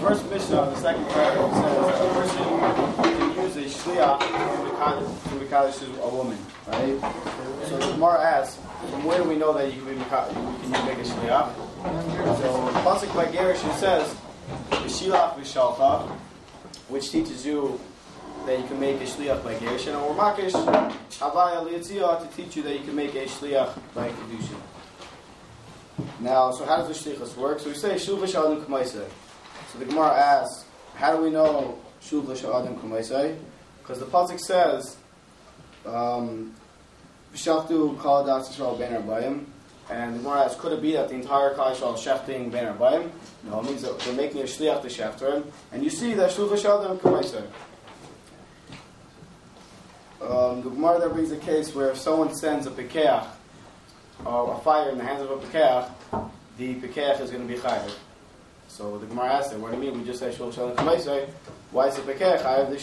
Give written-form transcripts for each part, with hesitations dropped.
First Mishnah, the second paragraph, says a person can use a shliach to be kaddish a woman, right? So the Gemara asks, from where do we know that you can make a shliach? So the pasuk by Gershon says, "V'shilach v'shalcha," which teaches you that you can make a shliach by Gershon, or makish havaya liyatziyah to teach you that you can make a shliach by kedushin. Now, so how does the shlichus work? So we say shuv v'shadim k'maiseh. So the Gemara asks, how do we know shuv v'shadim k'maiseh? Because the pasuk says, "V'shachtu kol das Yisrael ben arbayim," and the Gemara asks, could it be that the entire Klal Yisrael is shechting ben arbayim? No, it means that they're making a shliach to shechter, and you see that shuv v'shadim k'maiseh. The Gemara that brings a case where if someone sends a pekeach, or a fire in the hands of a pekeach, the pekeach is going to be chayav. So the Gemara asks them, what do you mean? We just say shuv v'shadim k'maiseh. Why is the pekeach chayav? The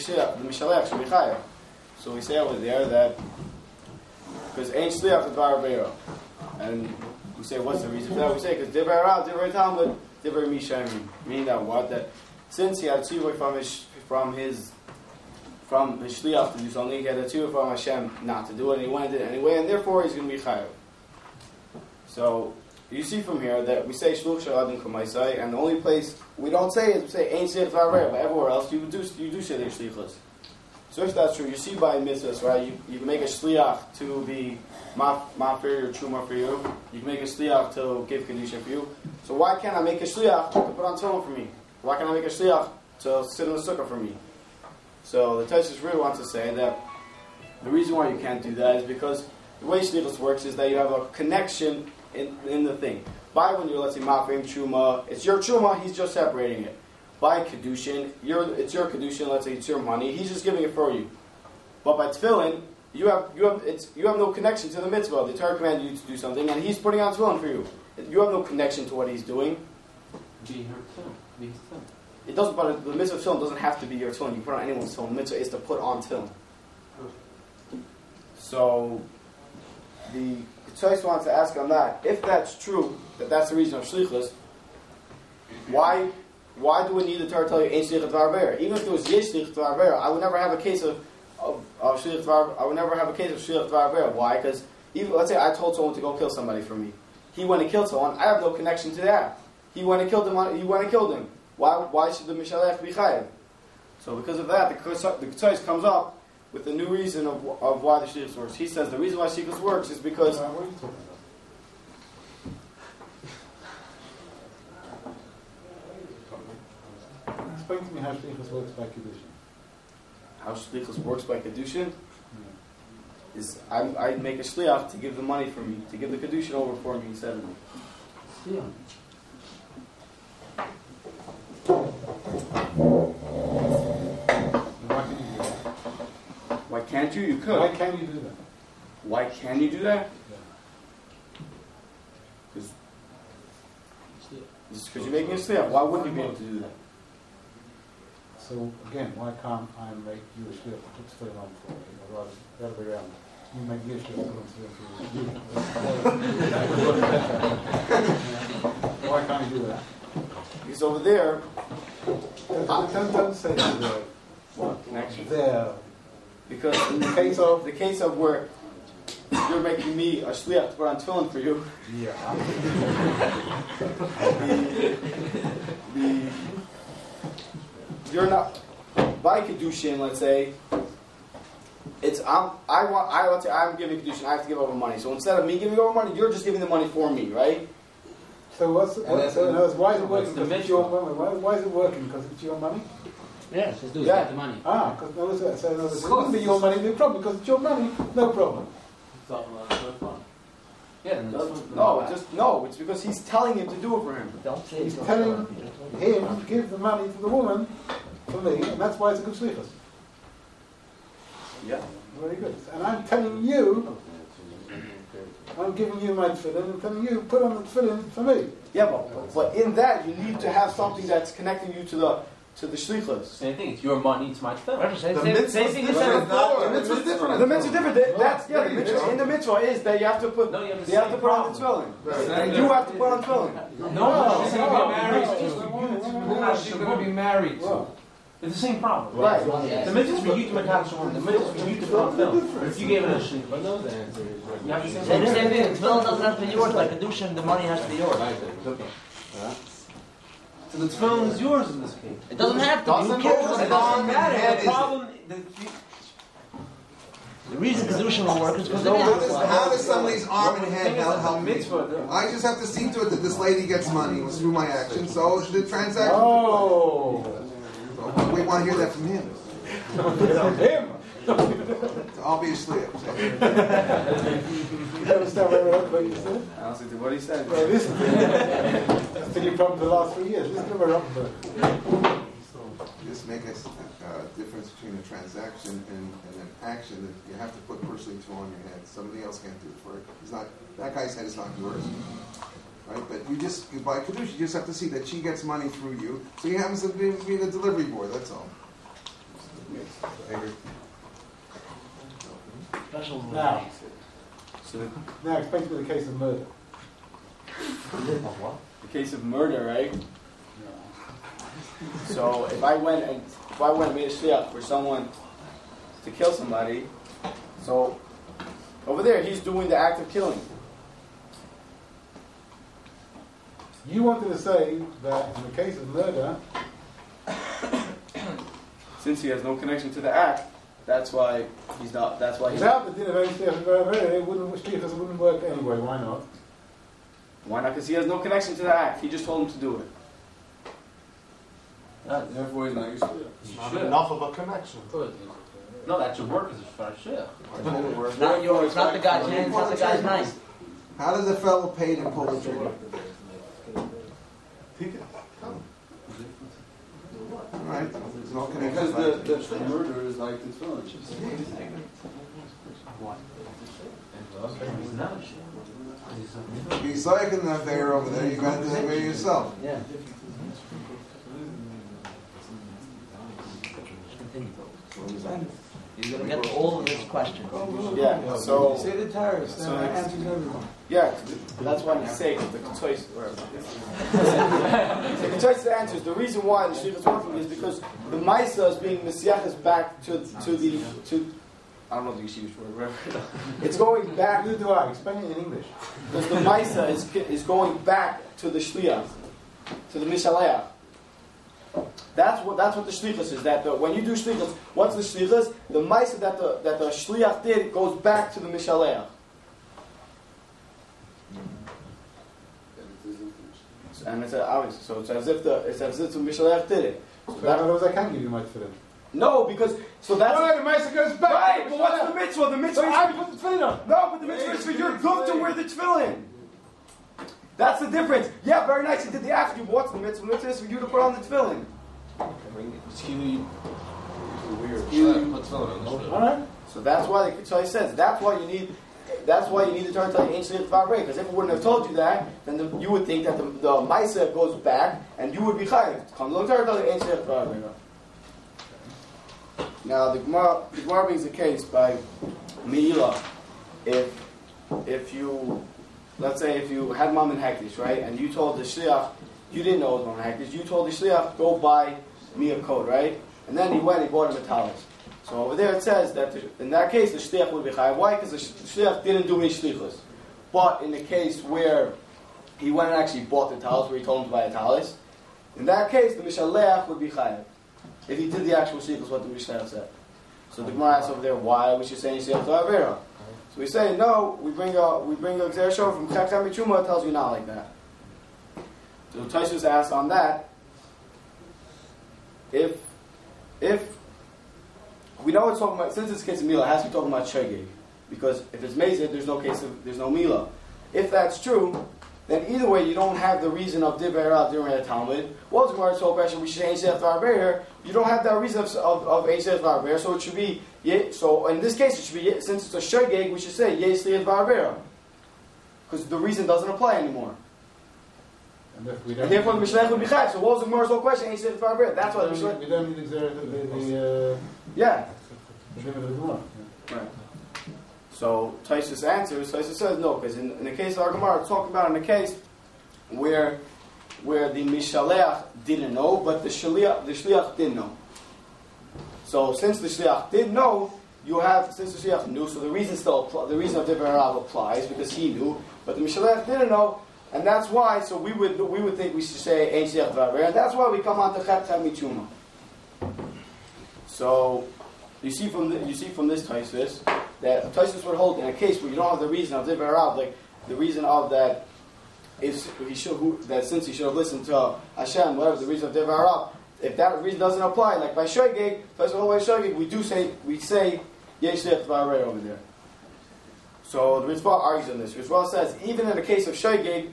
mishalech should be chayav. So we say over there that because ain't shliach advar beiro, and we say what's the reason for that? We say because divrei Rav, divrei Talmud, divrei Mishayim, meaning that what? That since he had a tzivui from his shliach to do something, he had a tzivui from Hashem not to do it, and he went and did it anyway, and therefore he's going to be chayav. So you see from here that we say shluch shaladim k'maisai, and the only place we don't say is we say ain't shliach advar beiro, but everywhere else you do say their shlichus. So if that's true, you see by mitzvahs, right? You can make a shliach to be mafir or truma for you. You can make a shliach to give kedusha for you. So why can't I make a shliach to put on tefillin for me? Why can't I make a shliach to sit in the sukkah for me? So the Tosfos really wants to say that the reason why you can't do that is because the way shlichus works is that you have a connection in the thing. By when you're, let's say, mafir truma, it's your truma, he's just separating it. By kedushin, it's your kedushin. Let's say it's your money. He's just giving it for you. But by tefillin, you have no connection to the mitzvah. The Torah commanded you to do something, and he's putting on tefillin for you. You have no connection to what he's doing. Be her tefillin. It doesn't. But the mitzvah of tefillin doesn't have to be your tefillin. You can put on anyone's tefillin. The mitzvah is to put on tefillin. So the choice wants to ask on that. If that's true, that's the reason of shlichus, why do we need the Torah to tell you ain't shliach advar beiro? Even if there was yesh shliach advar beiro, I would never have a case of shliach advar. I would never have a case of shliach advar beiro. Why? Because even let's say I told someone to go kill somebody for me. He went and killed someone. I have no connection to that. He went and killed him. Why should the mishalech be chayav? So because of that, the Ketzois comes up with a new reason of why the shlichus works. He says the reason why shlichus works is because. What are you talking about? Explain to me how shlichus works by kedushin. How shlichus works by kedushin is I make a shliach to give the money for me, to give the kedushin over for me instead of me. Yeah. Why Why can't you do that? can't you? You could. Why can you do that? Why can you do that? Because you're making a shliach. Why wouldn't you be able to do that? So again, why can't I make you a shliach to put tefillin on for me? Or rather, the other way around. You make me a shliach to put on tefillin for you. Why can't you do that? Because over there, Don't say the connection. there. Because in The case of where you're making me a shliach to put on tefillin for you, Yeah. you're not by kedushin. Let's say it's I'm giving kedushin. I have to give over money. So instead of me giving over money, you're just giving the money for me, right? So why is it working? Because it's your money. Why is it working? Because it's your money? Yeah, just do it. Get the money. Because it wouldn't be your money, no problem. Because it's your money, no problem. Yeah. It's because he's telling him to do it for him. He's telling him to give the money to the woman for me, and that's why it's a good shlichus. Yeah. Very good. And I'm telling you, I'm giving you my tefillin and telling you, put on the tefillin for me. Yeah, but in that you need to have something that's connecting you to to the shlichus. Same thing. It's your money. It's my tefillin. The mitzvah is different. The mitzvah is different. The mitzvah is different. That's the mitzvah. In the mitzvah is that you have to put. You have to put on the tefillin. And you have to put on tefillin. No, she's going to be married. She's going to be married. It's the same problem. Right. The mitzvah is for you to attach a woman. The mitzvah is for you to put on film. But if you gave it a shlichus, you have to say The same thing. The tefillin doesn't have to be yours. Like kedusha, the money has to be yours. So the tefillin is yours in this case. It doesn't have to be. Who cares? It doesn't matter. The problem. The reason kedusha will work is because it is. How does somebody's arm and head help me? mitzvah. I just have to see to it that this lady gets money through my action, so the transaction. Oh. We want to hear that from him. Him. So I'll be a shliach. You understand what you said? I don't see what he said. Well, listen. That's been your problem for the last 3 years. Listen to what Rottenberg. Just make a difference between a transaction and an action that you have to put personally to on your head. Somebody else can't do it for it. It's not that guy's head is not yours, right? But you by kedusha, you just have to see that she gets money through you. So you happen to be the delivery boy. That's all. Special Now, So now explain to me the case of murder. the case of murder, right? So if I went and made a shliach for someone to kill somebody, so over there he's doing the act of killing. You wanted to say that in the case of murder, Since he has no connection to the act, that's why he's not. That's why he's. without the din of it wouldn't work anyway. Why not? Why not? Because he has no connection to the act. He just told him to do it. Therefore, he's not used to it. Not enough of a connection. No, that's your work as a shliach. It's not yours. It's not the guy's hand. It's not the guy's knife. How does the fellow pay to pull the trigger? All right, there's no connection. Because the murder is like the tefillin. He's like in that there over there. You got to do that by yourself. Yeah. You're going to get to all of this question. Yeah. So. Say the tariffs. So That next- answers everyone. Yeah, that's why I'm saying the choice. So the choice of the answers. The reason why the shliach is working is because the ma'isa is being mesiachas back to I don't know the yeshivish word. Whatever. It's going back. Neither do I. Explain it in English. Because the ma'isa is going back to the shliach, to the mishaleach. That's what the shlichus is. That when you do shlichus, what's the shlichus? The ma'isa that the shliach did goes back to the mishaleach. And it's obvious. So it's as if the Mishaleach did it. So in other words, I can't give you my tefillin. No, because so that's Right, the Mesa goes back. right. But what's the mitzvah? The mitzvah. So I put the tefillin on. No, but the mitzvah is for your good to wear the tefillin. That's the difference. Yeah, very nice. He did the act. But what's the mitzvah? The mitzvah is for you to put on the tefillin. All right. So that's why. So he says that's why you need. That's why you need the Torah to tell you ancient Tvarei. Because if it wouldn't have told you that, then you would think that the Maisa goes back, and you would be chayav. Come the Torah tell you ancient Tvarei. Now the Gemara brings a case by Meila. If you, let's say, if you had Mom and Hektish, right, and you told the shliach, you didn't know it was Mom and Hektish, you told the shliach go buy me a coat, right, and then he went and he bought him a talis. So over there it says that in that case the shliach would be chayav. Why? Because the shliach didn't do any shlichus. But in the case where he went and actually bought the talis, where he told him to buy a talis, in that case the mishaleach would be chayav. If he did the actual shlichus, what the mishaleach said. So the Gemara asks over there why we should say shliach to avera. So we say no. We bring a Xer Shor from Chacham Mitzuma. It tells you not like that. So Tosfos asks on that if we know it's talking about, since it's a case of Mila, it has to be talking about Shegeg. Because if it's Mezid, there's no Mila. If that's true, then either way you don't have the reason of Divrei Rav during the Talmud. Well, the Gemara's whole question, we should change the Varber here. You don't have that reason of Eish Varber, so it should be, so in this case it should be, since it's a Shegeg, we should say Yesh Liat Varber. Because the reason doesn't apply anymore. And if we And don't, therefore the Mishlech would be chayiv. So what was the Gemara's whole question? Ain't Shliach Dvar Be'er. That's why the Mishlech. we don't need the Yeah. limit of the Gemara. Right. So Taisus answers. Taisus says no, because in the case of our Gemara, it's talking about in a case where the Mishalech didn't know, but the Shliach didn't know. So since the Shliach did know, since the Shliach knew, so the reason of Divrei Rav applies because he knew, but the Mishalech didn't know, and that's why. So we would think we should say Ein Shliach Dvar Be'er, and that's why we come on to Chet Mitzuma. So you see from this Taisus that Taisus would hold in a case where you don't have the reason of Divrei Rav, like the reason of that. Since he should have listened to Hashem, whatever the reason of Divrei Rav, if that reason doesn't apply, like by Shogeg, we say Yesh Shliach Dvar Be'er over there. So the Ritzvah argues on this. Ritzvah says even in the case of Shogeg,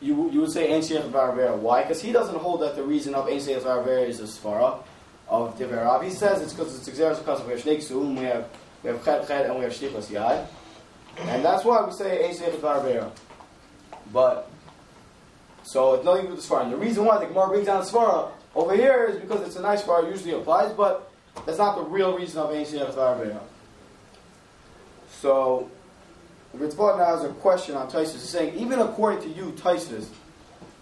you would say Ein Shliach Dvar Be'er. Why? Because he doesn't hold that the reason of Ein Shliach Dvar Be'er is a svara of Divrei Rav. He says it's because it's exeris because we have Shnei Ksum, we have Chet and we have Shlichus Yad, and that's why we say Ein Shliach Dvar Be'er. But so it's nothing to do with the svara. And the reason why the Gemara brings down the svara over here is because it's a nice svara, usually applies, but that's not the real reason of Ein Shliach Dvar Be'er. So the Ritzvah now has a question on Taisus. He's saying even according to you, Taisus,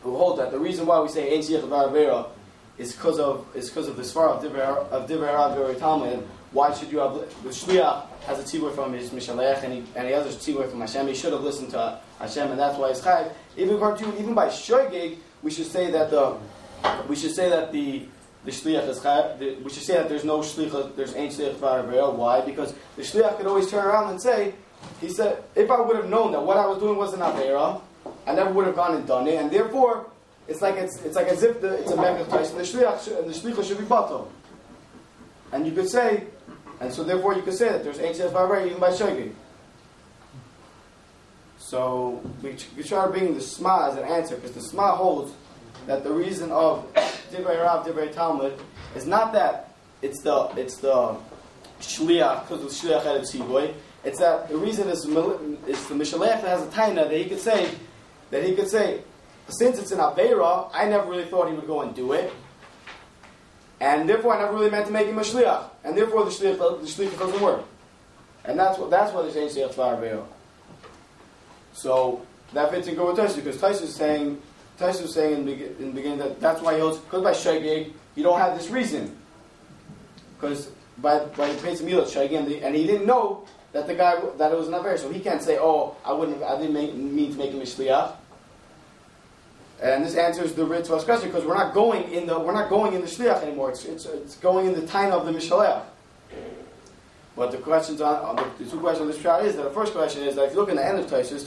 who hold that the reason why we say Ein Shliach Dvar Be'er is because of the svara of Divrei Rav Divrei Talmud. Why should you have the Shliach has a tzivur from his Mishalech and he has a tzivur from Hashem? He should have listened to Hashem, and that's why it's chayiv. Even by Shogeg, we should say that the Shliach is chayiv. We should say that there's no Shliach, there's ain't Shliach Dvar Be'er. Why? Because the Shliach could always turn around and say, he said, if I would have known that what I was doing wasn't Avera, I never would have gone and done it, and therefore it's like as if it's a mekach tais, and the Shliach should be batal. And you could say. And so therefore you could say that there's Ein Shliach Dvar Be'er even by Shogeg. So we try to bring the Sma as an answer, because the Sma holds that the reason of Divrei Rav, Divrei Talmud is not that it's the Shliach, because the Shliach had a Tzivoy. It's that the reason is the Mishalech that has a taina that he could say, since it's an Aveira, I never really thought he would go and do it. And therefore, I never really meant to make him a shliach, and therefore the shliach doesn't work, and that's why they're saying shliach Dvar Be'er. So that fits in good with Taisus, because Taisus is saying in the beginning that's why he holds, because by shogeg you don't have this reason, because by the Peitzim Milah shogeg, and he didn't know that the guy that it was not fair, so he can't say, oh, I didn't mean to make him a shliach. And this answers the Ritzvah's question, because we're not going in the shliach anymore. It's going in the time of the mishalech. But the questions the two questions on this chart is that the first question is that if you look in the end of Taisus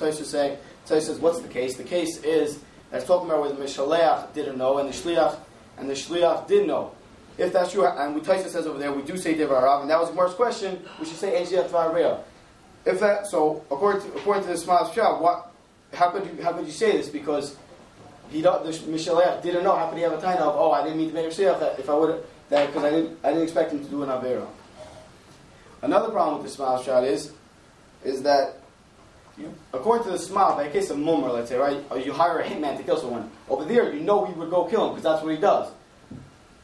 says, what's the case? The case is that it's talking about where the mishalech didn't know and the shliach did know. If that's true, and Taisus says over there, we do say Divrei Rav, and that was the first question. We should say Ein Shliach Dvar Be'er. If that, so according to the Sma's chart, how could you say this? Because the Mishalech didn't know. How could he have a time of, I didn't mean to make a shliach if I would have, because I didn't expect him to do an avera. Another problem with the Sma's shot is that according to the Sma, by a case of mummer, let's say, right, you hire a hitman to kill someone. Over there, you know he would go kill him because that's what he does.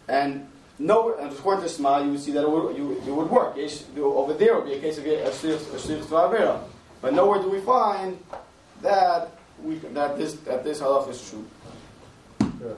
And according to the Sma, you would see that it would work. Over there would be a case of a shliach avera, but nowhere do we find that this halach is true. Yeah.